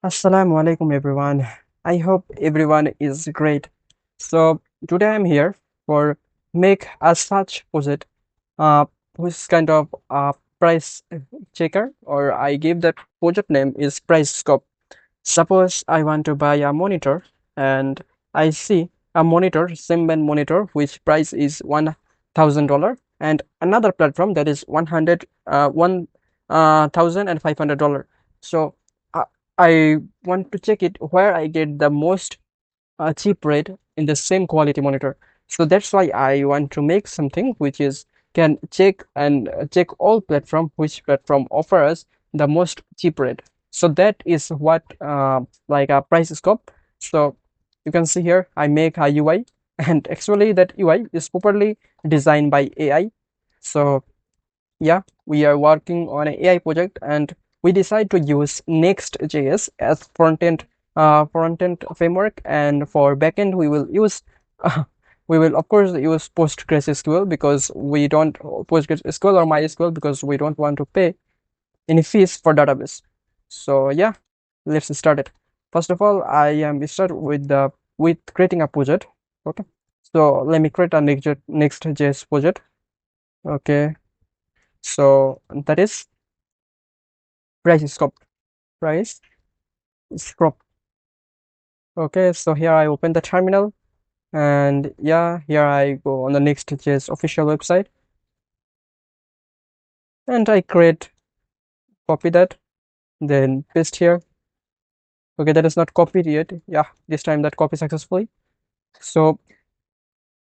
Assalamu alaikum everyone. I hope everyone is great. So today I'm here for make a search project, uh, which is kind of a price checker, or I give that project name is price scope. Suppose I want to buy a monitor and I see a monitor, same band monitor, which price is $1,000, and another platform that is 1,500. So uh, I want to check it where I get the most cheap rate in the same quality monitor. So that's why I want to make something which is can check and check all platform which platform offers the most cheap rate. So that is what like a price scope. So you can see here I make a UI and actually that UI is properly designed by AI. So yeah, we are working on an AI project and we decide to use Next.js as front-end framework, and for backend we will use we will of course use PostgreSQL because we don't PostgreSQL or MySQL because we don't want to pay any fees for database. So yeah, let's start it. First of all, I am start with creating a project. Okay, so let me create a Next.js project. Okay, so that is price scope. Price scope. Okay, so here I open the terminal and yeah, here I go on the Next.js official website and I copy that, then paste here. Okay, that is not copied yet. Yeah, this time that copy successfully. So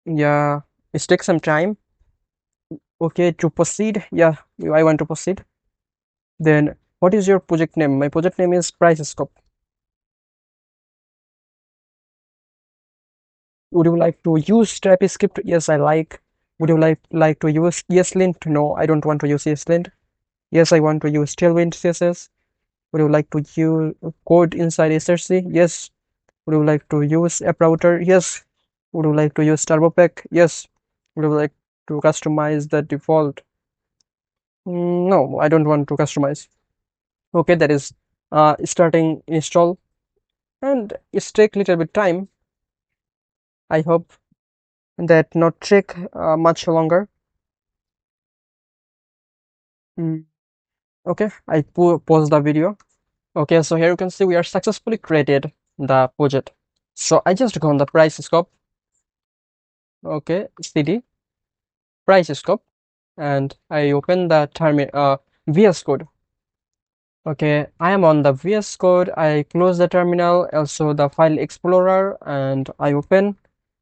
yeah, it takes some time. Okay, to proceed. Yeah, I want to proceed. Then what is your project name? My project name is price scope. Would you like to use TypeScript? Yes, I like. Would you like to use ESLint? No, I don't want to use ESLint. Yes, I want to use Tailwind CSS. Would you like to use code inside SRC? Yes. Would you like to use app router? Yes. Would you like to use turbo pack? Yes. Would you like to customize the default? No, I don't want to customize. Okay, that is starting install and it's take little bit time. I hope that not take much longer. Mm, okay, I pause the video. Okay, so here you can see we are successfully created the project. So I just go on the price scope. Okay, cd price scope, and I open the VS Code. Okay, I am on the VS Code. I close the terminal, also the file explorer, and I open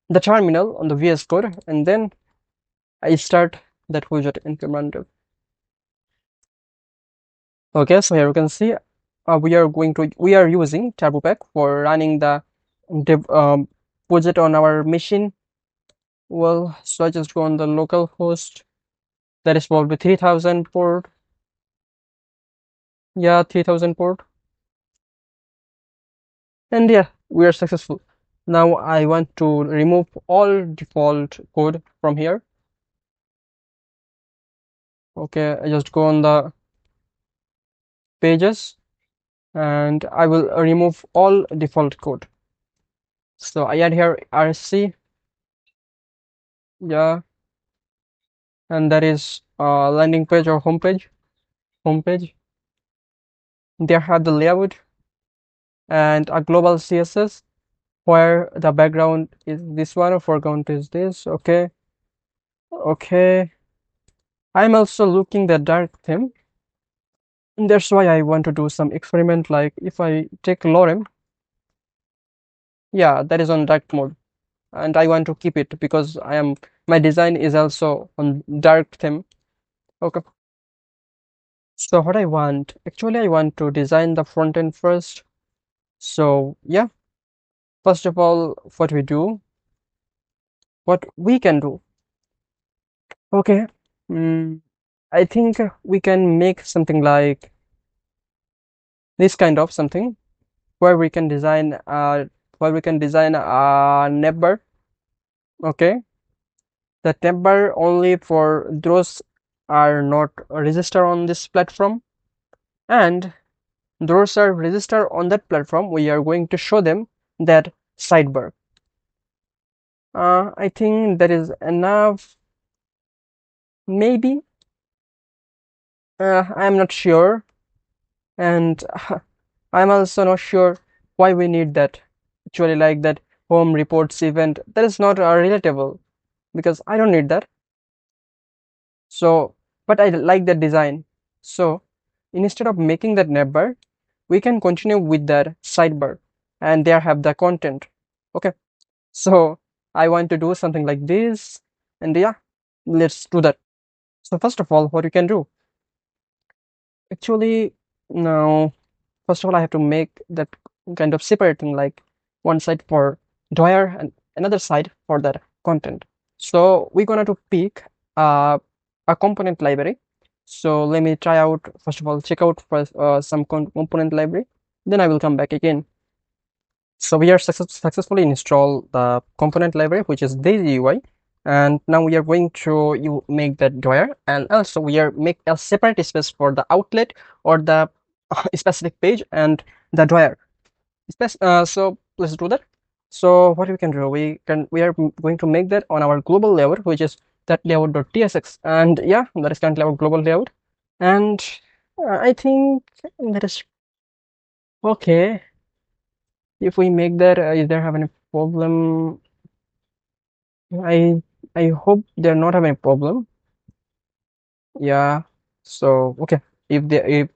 the terminal on the VS Code, and then I start that project implemented. Okay, so here you can see we are using TurboPack for running the dev, project on our machine. Well, so I just go on the local host. That is probably 3000 port. Yeah, 3000 port. And yeah, we are successful. Now I want to remove all default code from here. Okay, I just go on the pages and I will remove all default code. So I add here RSC. Yeah, and that is landing page or homepage. Homepage. There have the layout and a global CSS where the background is this one or foreground is this. Okay, okay. I'm also looking the dark theme. And that's why I want to do some experiment. Like if I take lorem, yeah, that is on dark mode, and I want to keep it because my design is also on dark theme. Okay. So what I want, actually, I want to design the front end first. So yeah, first of all, what we can do. Okay. Mm, I think we can make something like this kind of something where we can design a neighbor. Okay, the temper only for those are not registered on this platform, and those are registered on that platform, we are going to show them that sidebar. I think that is enough. Maybe. I'm not sure, and I'm also not sure why we need that. Actually, like that home reports event, that is not relatable because I don't need that. So, but I like that design. So, instead of making that navbar, we can continue with that sidebar, and there have the content. Okay, so I want to do something like this, and yeah, let's do that. So first of all, what you can do, actually, now first of all, I have to make that kind of separating, like one side for doyer and another side for that content. So we're gonna to pick uh, a component library. So let me try out, first of all, check out for some component library. Then I will come back again. So we are successfully installed the component library, which is Daisy UI. And now we are going to you make that doyer, and also we are make a separate space for the outlet or the specific page and the doyer. So let's do that. So what we can do, we are going to make that on our global layout, which is that layout.tsx, and yeah, that is currently our global layout. And I think that is okay. If we make that, is there have any problem? I I hope they're not having a problem. Yeah. So okay. If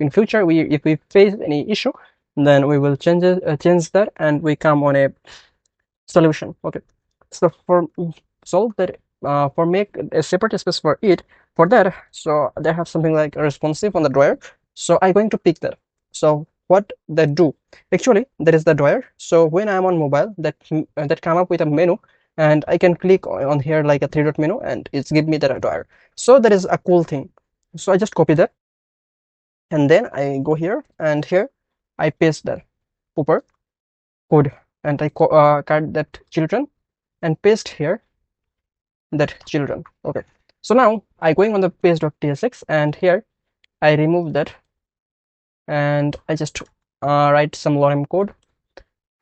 in future if we face any issue, then we will change that, and we come on a solution. Okay. So for solve that, for make a separate space for it, for that, so they have something like a responsive on the drawer. So I'm going to pick that. So what they do, actually that is the drawer. So when I'm on mobile, that come up with a menu, and I can click on here like a three dot menu, and it's give me the drawer. So that is a cool thing. So I just copy that, and then I go here, and here I paste that pooper code, and I cut that children and paste here that children. Okay, so now I going on the page.tsx, and here I remove that, and I just write some lorem code,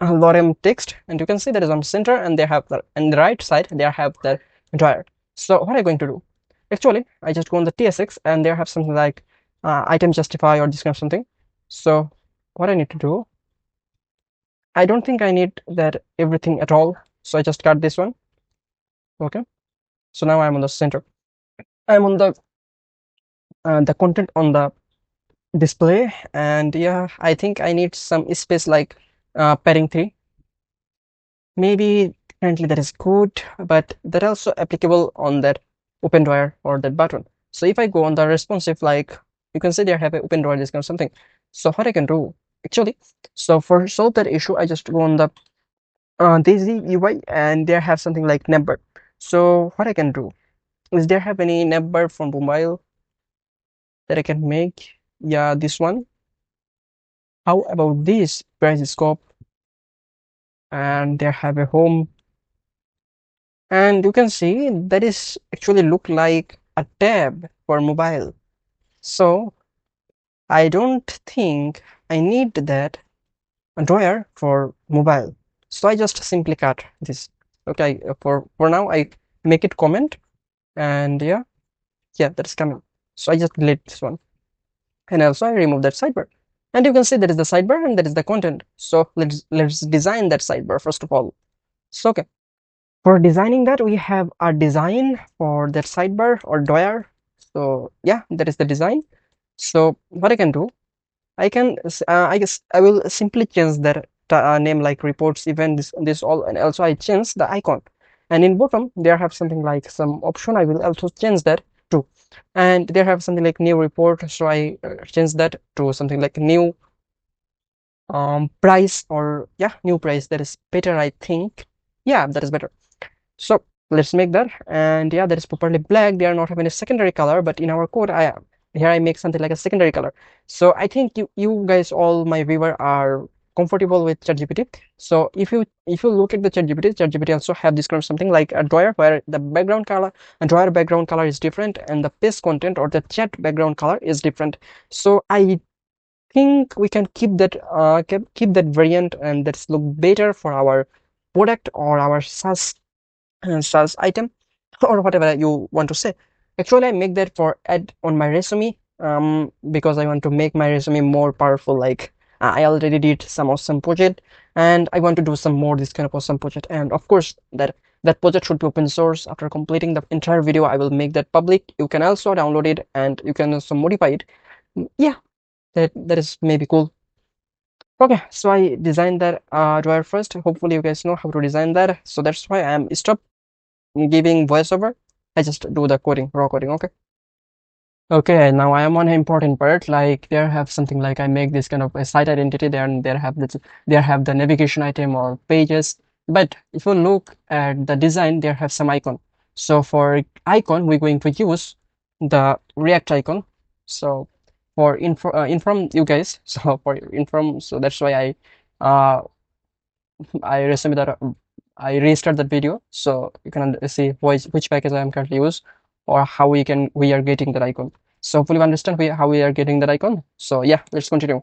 lorem text, and you can see that is on center, and they have the on the right side they have the dryer. So what I'm going to do, actually I just go on the tsx, and they have something like item justify or this kind of something. So what I need to do, I don't think I need that everything at all, so I just cut this one. Okay, so now I'm on the center, I'm on the content on the display, and yeah, I think I need some space like padding 3. Maybe currently that is good, but that also applicable on that open drawer or that button. So if I go on the responsive, like you can see there have an open drawer, this kind of something. So what I can do, actually, so for solve that issue, I just go on the Daisy UI, and there have something like number. So what I can do is, there have any number from mobile that I can make? Yeah, this one. How about this price scope? And they have a home, and you can see that is actually look like a tab for mobile. So I don't think I need that drawer for mobile. So I just simply cut this. Okay, for now I make it comment, and yeah, that's coming. So I just delete this one, and also I remove that sidebar. And you can see that is the sidebar, and that is the content. So let's design that sidebar first of all. So okay, for designing that, we have a design for that sidebar or drawer. So yeah, that is the design. So what I can do, I guess I will simply change that name like reports event, this all, and also I change the icon. And in bottom there have something like some option, I will also change that too. And there have something like new report, so I change that to something like new price, or yeah, new price. That is better, I think. Yeah, that is better. So let's make that, and yeah, that is properly black. They are not having a secondary color, but in our code, I make something like a secondary color. So I think you guys, all my viewer, are comfortable with ChatGPT. So if you look at the ChatGPT also have this kind of something like a drawer where the background color and drawer background color is different, and the paste content or the chat background color is different. So I think we can keep that keep that variant, and that's look better for our product or our SaaS item or whatever you want to say. Actually, I make that for add on my resume, because I want to make my resume more powerful. Like I already did some awesome project, and I want to do some more this kind of awesome project. And of course, that project should be open source. After completing the entire video, I will make that public. You can also download it, and you can also modify it. Yeah, that is maybe cool. Okay, so I designed that drawer first. Hopefully, you guys know how to design that. So that's why I'm stop giving voiceover. I just do the coding, raw coding. Okay. Okay, now I am on an important part. Like there have something like I make this kind of a site identity there, and there have the navigation item or pages. But if you look at the design, there have some icon. So for icon, we're going to use the React icon. So for inform you guys. So for inform, so that's why uh I resume that I restart that video so you can see which package I am currently use or how we are getting that icon. So hopefully you understand how we are getting that icon. So yeah, let's continue.